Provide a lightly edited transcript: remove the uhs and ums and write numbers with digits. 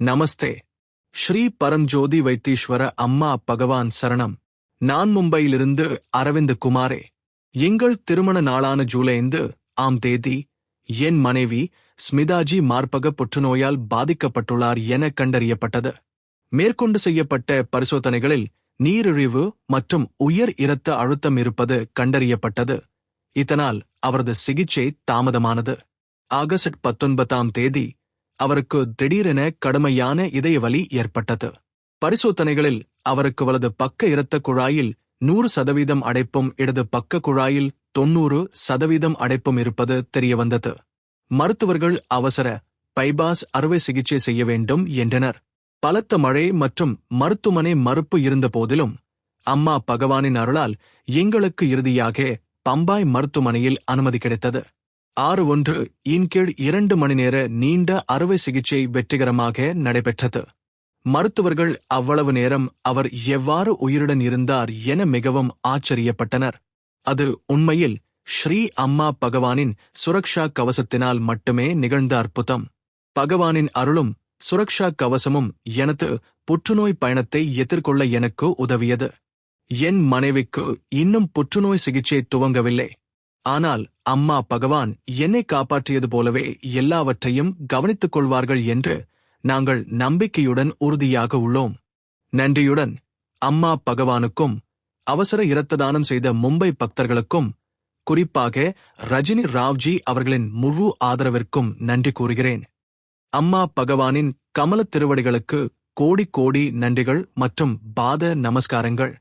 நமஸ்தே. ஸ்ரீ பரம்ஜோதி வைத்தீஸ்வர அம்மா பகவான் சரணம். நான் மும்பையிலிருந்து அரவிந்த் குமாரே. எங்கள் திருமண நாளான ஜூலை 5ஆம் தேதி என் மனைவி ஸ்மிதாஜி மார்பக புற்றுநோயால் பாதிக்கப்பட்டுள்ளார் என கண்டறியப்பட்டது. மேற்கொண்டு செய்யப்பட்ட பரிசோதனைகளில் நீரிழிவு மற்றும் உயர் இரத்த அழுத்தம் இருப்பது கண்டறியப்பட்டது. இதனால் அவரது சிகிச்சை தாமதமானது. ஆகஸ்ட் 19ஆம் தேதி அவருக்கு திடீரென கடுமையான இதயவலி ஏற்பட்டது. பரிசோதனைகளில் அவருக்கு வலது பக்க இரத்த குழாயில் 100% அடைப்பும் இடது பக்க குழாயில் 90% அடைப்பும் இருப்பது தெரியவந்தது. மருத்துவர்கள் அவசர பைபாஸ் அறுவை சிகிச்சை செய்ய வேண்டும் என்றனர். பலத்த மழை மற்றும் மருத்துவமனை மறுப்பு இருந்த போதிலும் அம்மா பகவானின் அருளால் எங்களுக்கு இறுதியாக பம்பாய் மருத்துவமனையில் அனுமதி கிடைத்தது. 6/1 2 மணி நேர நீண்ட அறுவை சிகிச்சை வெற்றிகரமாக நடைபெற்றது. மருத்துவர்கள் அவ்வளவு நேரம் அவர் எவ்வாறு உயிருடன் இருந்தார் என மிகவும் ஆச்சரியப்பட்டனர். அது உண்மையில் ஸ்ரீ அம்மா பகவானின் சுரக்ஷா கவசத்தினால் மட்டுமே நிகழ்ந்த அற்புதம். பகவானின் அருளும் சுரக்ஷா கவசமும் எனது புற்றுநோய் பயணத்தை எதிர்கொள்ள எனக்கு உதவியது. என் மனைவிக்கு இன்னும் புற்றுநோய் சிகிச்சை துவங்கவில்லை. ஆனால் அம்மா பகவான் என்னை காப்பாற்றியது போலவே எல்லாவற்றையும் கவனித்துக் கொள்வார்கள் என்று நாங்கள் நம்பிக்கையுடன் உறுதியாக உள்ளோம். நன்றியுடன் அம்மா பகவானுக்கும் அவசர இரத்த தானம் செய்த மும்பை பக்தர்களுக்கும் குறிப்பாக ரஜினி ராவ்ஜி அவர்களின் முழு ஆதரவிற்கும் நன்றி கூறுகிறேன். அம்மா பகவானின் கமல திருவடிகளுக்கு கோடி கோடி நன்றிகள் மற்றும் பாத நமஸ்காரங்கள்.